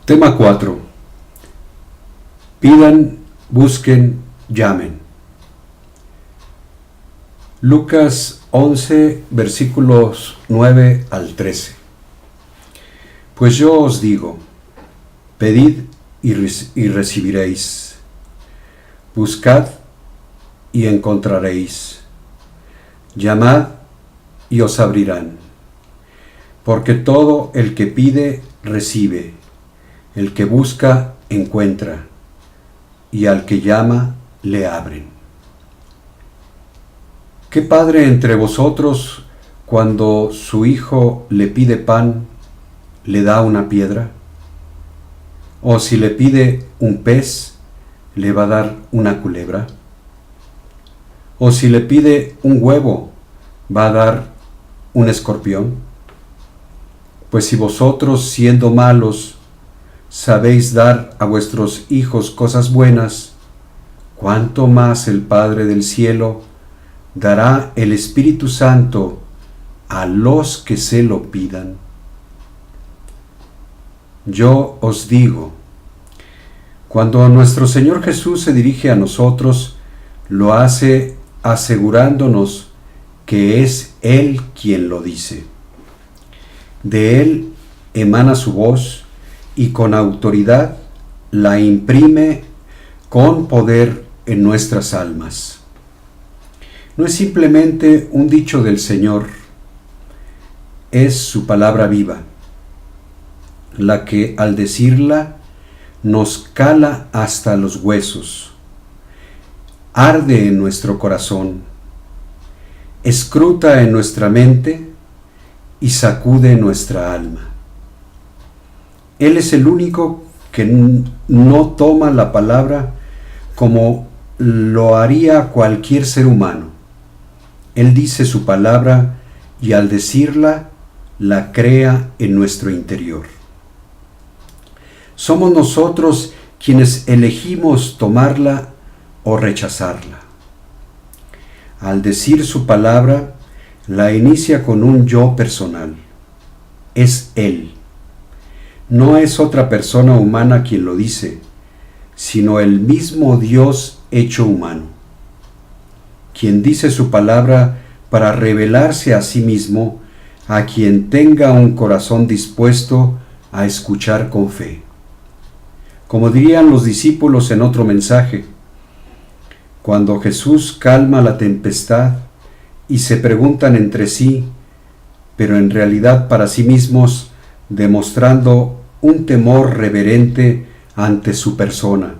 Tema 4. Pidan, busquen, llamen. Lucas 11, versículos 9 al 13. Pues yo os digo, pedid y recibiréis, buscad y encontraréis, llamad y os abrirán, porque todo el que pide, recibe, el que busca, encuentra, y al que llama, le abren. ¿Qué padre entre vosotros, cuando su hijo le pide pan, le da una piedra? ¿O si le pide un pez, le va a dar una culebra? ¿O si le pide un huevo, va a dar un escorpión? Pues si vosotros, siendo malos, sabéis dar a vuestros hijos cosas buenas, ¿cuánto más el Padre del cielo dará el Espíritu Santo a los que se lo pidan? Yo os digo, cuando nuestro Señor Jesús se dirige a nosotros, lo hace asegurándonos que es Él quien lo dice. De Él emana su voz y con autoridad la imprime con poder en nuestras almas. No es simplemente un dicho del Señor, es su palabra viva, la que al decirla nos cala hasta los huesos, arde en nuestro corazón, escruta en nuestra mente y sacude nuestra alma. Él es el único que no toma la palabra como lo haría cualquier ser humano. Él dice su palabra y al decirla, la crea en nuestro interior. Somos nosotros quienes elegimos tomarla o rechazarla. Al decir su palabra, la inicia con un yo personal. Es Él. No es otra persona humana quien lo dice, sino el mismo Dios hecho humano, quien dice su palabra para revelarse a sí mismo a quien tenga un corazón dispuesto a escuchar con fe. Como dirían los discípulos en otro mensaje, cuando Jesús calma la tempestad y se preguntan entre sí, pero en realidad para sí mismos, demostrando un temor reverente ante su persona.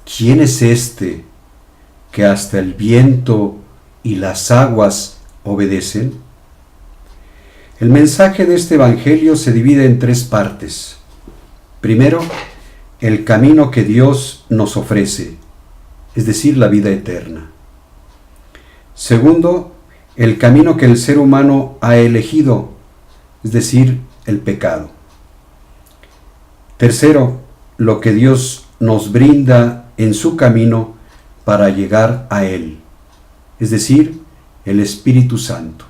¿Quién es este que hasta el viento y las aguas obedecen? El mensaje de este evangelio se divide en 3 partes. Primero, el camino que Dios nos ofrece, es decir, la vida eterna. Segundo, el camino que el ser humano ha elegido, es decir, el pecado. Tercero, lo que Dios nos brinda en su camino para llegar a Él, es decir, el Espíritu Santo.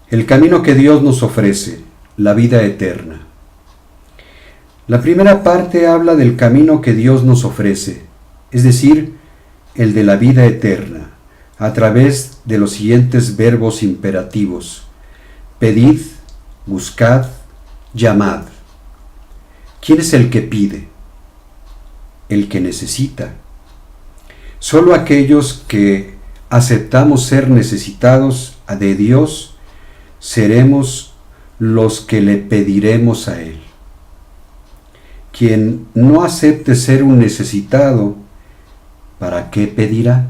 El camino que Dios nos ofrece, la vida eterna. La primera parte habla del camino que Dios nos ofrece, es decir, el de la vida eterna, a través de los siguientes verbos imperativos: pedid, buscad, llamad. ¿Quién es el que pide? El que necesita. Solo aquellos que aceptamos ser necesitados de Dios seremos los que le pediremos a Él. Quien no acepte ser un necesitado, ¿para qué pedirá?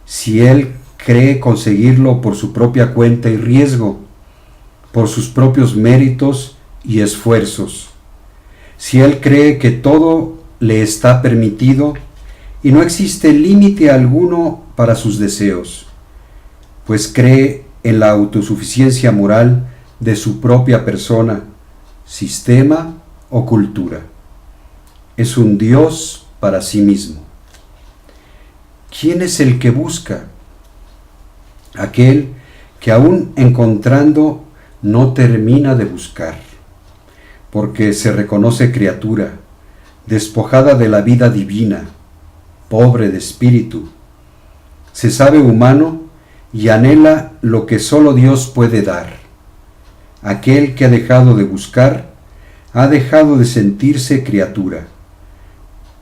Si él cree conseguirlo por su propia cuenta y riesgo, por sus propios méritos y esfuerzos, si él cree que todo le está permitido y no existe límite alguno para sus deseos, pues cree en la autosuficiencia moral de su propia persona, sistema o cultura. Es un Dios para sí mismo. ¿Quién es el que busca? Aquel que aún encontrando no termina de buscar, porque se reconoce criatura, despojada de la vida divina, pobre de espíritu. Se sabe humano y anhela lo que solo Dios puede dar. Aquel que ha dejado de buscar, ha dejado de sentirse criatura,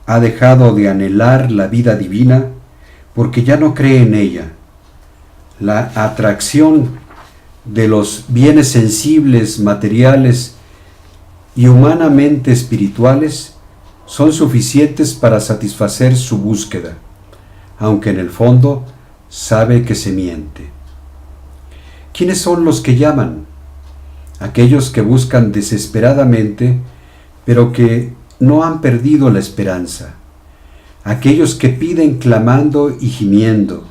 ha dejado de anhelar la vida divina porque ya no cree en ella. La atracción de los bienes sensibles, materiales y humanamente espirituales son suficientes para satisfacer su búsqueda, aunque en el fondo sabe que se miente. ¿Quiénes son los que llaman? Aquellos que buscan desesperadamente, pero que no han perdido la esperanza. Aquellos que piden clamando y gimiendo,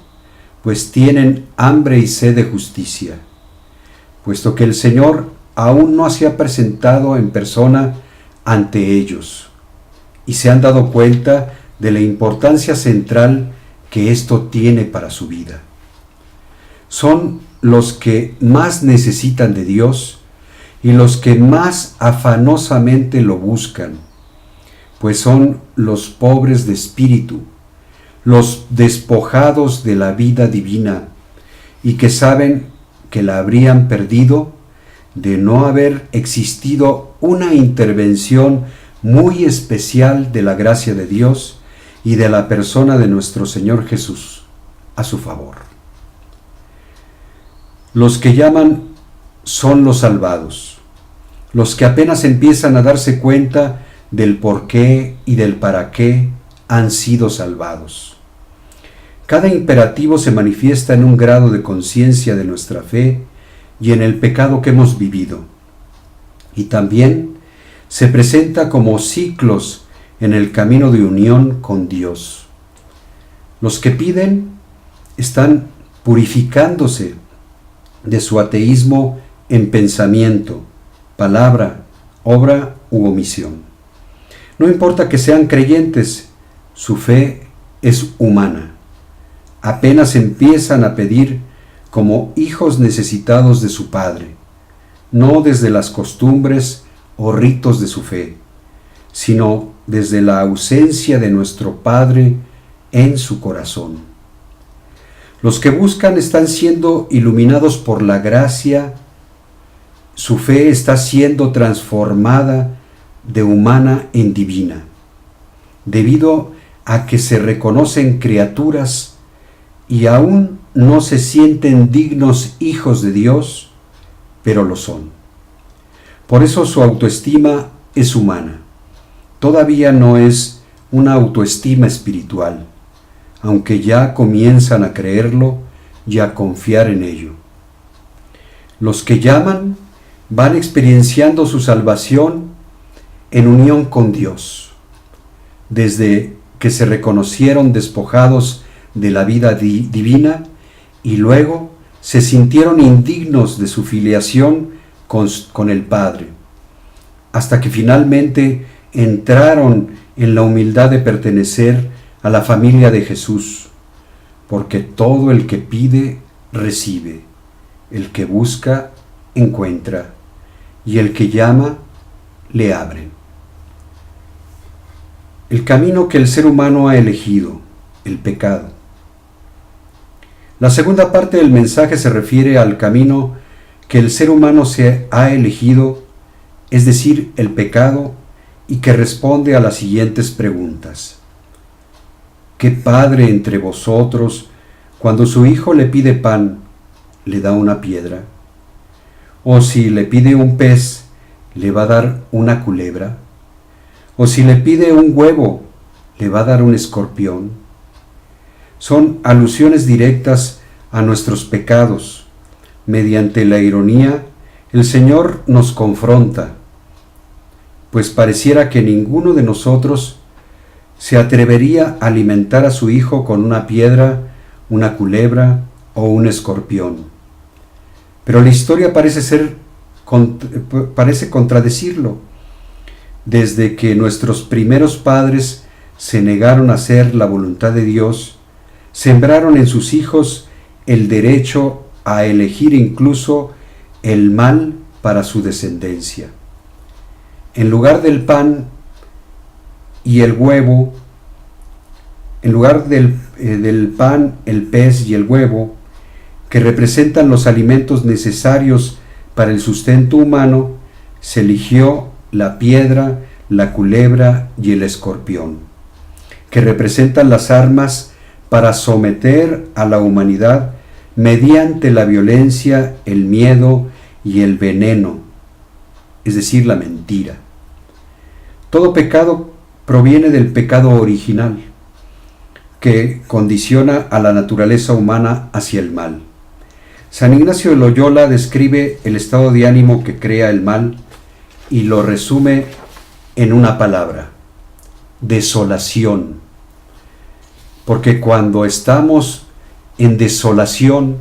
pues tienen hambre y sed de justicia. Puesto que el Señor aún no se ha presentado en persona ante ellos, y se han dado cuenta de la importancia central que esto tiene para su vida. Son los que más necesitan de Dios y los que más afanosamente lo buscan, pues son los pobres de espíritu, los despojados de la vida divina y que saben que la habrían perdido de no haber existido una intervención muy especial de la gracia de Dios y de la persona de nuestro Señor Jesús a su favor. Los que llaman son los salvados, los que apenas empiezan a darse cuenta del por qué y del para qué han sido salvados. Cada imperativo se manifiesta en un grado de conciencia de nuestra fe y en el pecado que hemos vivido, y también se presenta como ciclos en el camino de unión con Dios. Los que piden están purificándose de su ateísmo en pensamiento, palabra, obra u omisión. No importa que sean creyentes, su fe es humana. Apenas empiezan a pedir como hijos necesitados de su Padre, no desde las costumbres o ritos de su fe, sino desde la ausencia de nuestro Padre en su corazón. Los que buscan están siendo iluminados por la gracia, su fe está siendo transformada de humana en divina, debido a que se reconocen criaturas y aún no se sienten dignos hijos de Dios, pero lo son. Por eso su autoestima es humana. Todavía no es una autoestima espiritual, aunque ya comienzan a creerlo y a confiar en ello. Los que llaman van experienciando su salvación en unión con Dios, desde que se reconocieron despojados de la vida divina y luego se sintieron indignos de su filiación con el Padre, hasta que finalmente entraron en la humildad de pertenecer a la familia de Jesús, porque todo el que pide, recibe, el que busca, encuentra, y el que llama, le abren. El camino que el ser humano ha elegido, el pecado. La segunda parte del mensaje se refiere al camino que el ser humano se ha elegido, es decir, el pecado, y que responde a las siguientes preguntas. ¿Qué padre entre vosotros, cuando su hijo le pide pan, le da una piedra? ¿O si le pide un pez, le va a dar una culebra? ¿O si le pide un huevo, le va a dar un escorpión? Son alusiones directas a nuestros pecados. Mediante la ironía, el Señor nos confronta, pues pareciera que ninguno de nosotros se atrevería a alimentar a su hijo con una piedra, una culebra o un escorpión. Pero la historia parece contradecirlo. Desde que nuestros primeros padres se negaron a hacer la voluntad de Dios, sembraron en sus hijos el derecho a elegir incluso el mal para su descendencia. En lugar del pan y el huevo, en lugar del pan, el pez y el huevo, que representan los alimentos necesarios para el sustento humano, se eligió la piedra, la culebra y el escorpión, que representan las armas para someter a la humanidad mediante la violencia, el miedo y el veneno, es decir, la mentira. Todo pecado proviene del pecado original, que condiciona a la naturaleza humana hacia el mal. San Ignacio de Loyola describe el estado de ánimo que crea el mal y lo resume en una palabra: desolación. Porque cuando estamos en desolación,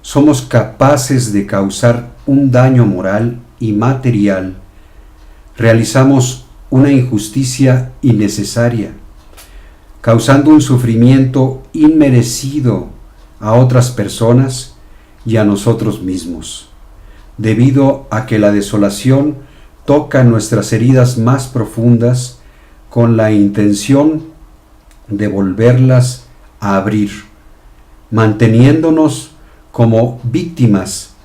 somos capaces de causar un daño moral y material. Realizamos una injusticia innecesaria, causando un sufrimiento inmerecido a otras personas y a nosotros mismos, debido a que la desolación toca nuestras heridas más profundas con la intención de volverlas a abrir, manteniéndonos como víctimas,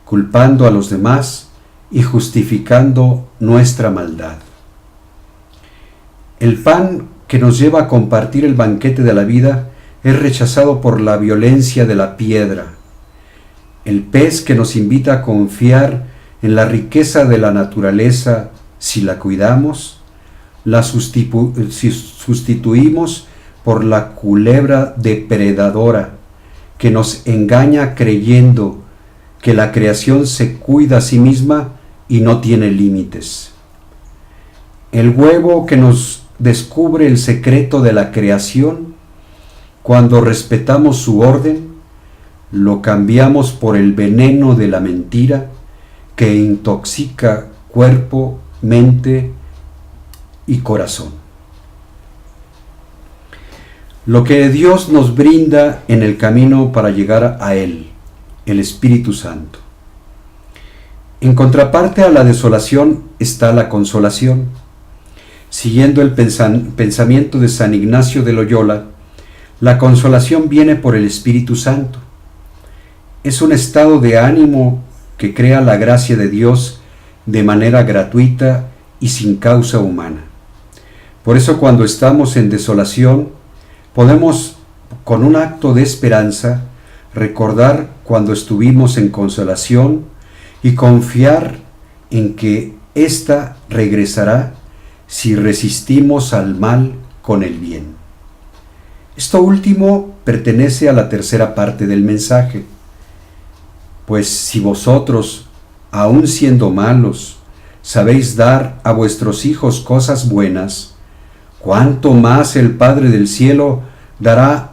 culpando a los demás y justificando nuestra maldad. El pan que nos lleva a compartir el banquete de la vida es rechazado por la violencia de la piedra. El pez que nos invita a confiar en la riqueza de la naturaleza si la cuidamos, la sustituimos por la culebra depredadora que nos engaña creyendo que la creación se cuida a sí misma y no tiene límites. El huevo que nos descubre el secreto de la creación, cuando respetamos su orden, lo cambiamos por el veneno de la mentira que intoxica cuerpo, mente y corazón. Lo que Dios nos brinda en el camino para llegar a Él, el Espíritu Santo. En contraparte a la desolación está la consolación. Siguiendo el pensamiento de San Ignacio de Loyola, la consolación viene por el Espíritu Santo. Es un estado de ánimo que crea la gracia de Dios de manera gratuita y sin causa humana. Por eso, cuando estamos en desolación, podemos, con un acto de esperanza, recordar cuando estuvimos en consolación y confiar en que ésta regresará si resistimos al mal con el bien. Esto último pertenece a la tercera parte del mensaje. Pues si vosotros, aun siendo malos, sabéis dar a vuestros hijos cosas buenas, ¿cuánto más el Padre del cielo dará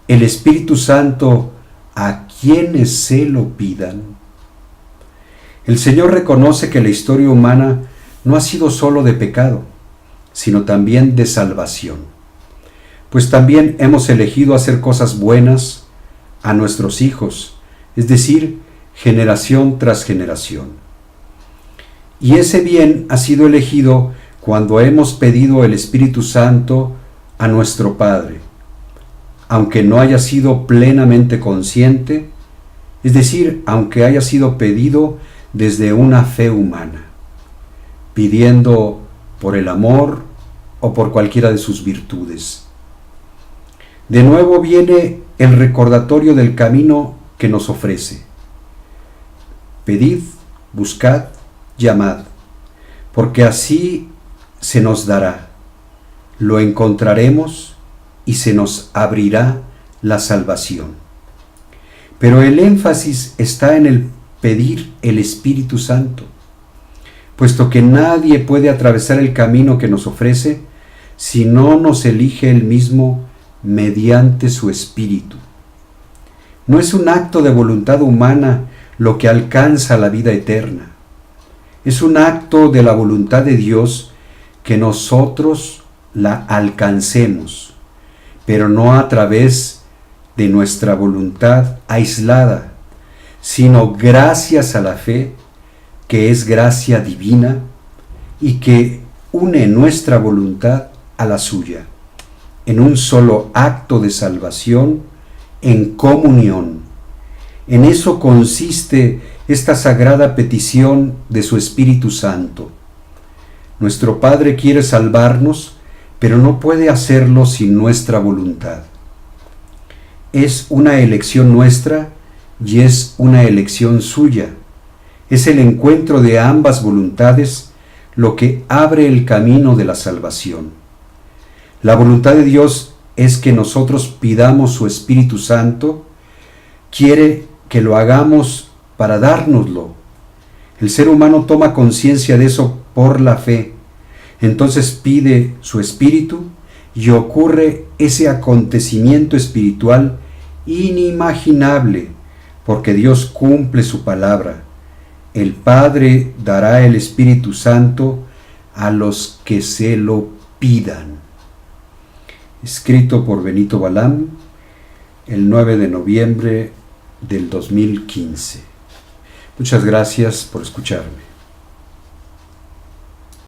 el Espíritu Santo a quienes se lo pidan? El Señor reconoce que la historia humana no ha sido solo de pecado, sino también de salvación, pues también hemos elegido hacer cosas buenas a nuestros hijos, es decir, generación tras generación. Y ese bien ha sido elegido cuando hemos pedido el Espíritu Santo a nuestro Padre, aunque no haya sido plenamente consciente, es decir, aunque haya sido pedido desde una fe humana, pidiendo por el amor o por cualquiera de sus virtudes. De nuevo viene el recordatorio del camino que nos ofrece. Pedid, buscad, llamad, porque así se nos dará. Lo encontraremos y se nos abrirá la salvación. Pero el énfasis está en el pedir el Espíritu Santo, puesto que nadie puede atravesar el camino que nos ofrece si no nos elige Él mismo mediante su Espíritu. No es un acto de voluntad humana lo que alcanza la vida eterna. Es un acto de la voluntad de Dios que nosotros la alcancemos, pero no a través de nuestra voluntad aislada, sino gracias a la fe, que es gracia divina, y que une nuestra voluntad a la suya, en un solo acto de salvación, en comunión. En eso consiste esta sagrada petición de su Espíritu Santo. Nuestro Padre quiere salvarnos, pero no puede hacerlo sin nuestra voluntad. Es una elección nuestra y es una elección suya. Es el encuentro de ambas voluntades lo que abre el camino de la salvación. La voluntad de Dios es que nosotros pidamos su Espíritu Santo, quiere que lo hagamos para dárnoslo. El ser humano toma conciencia de eso por la fe. Entonces pide su Espíritu y ocurre ese acontecimiento espiritual inimaginable, porque Dios cumple su palabra. El Padre dará el Espíritu Santo a los que se lo pidan. Escrito por Benito Balam, el 9 de noviembre del 2015. Muchas gracias por escucharme.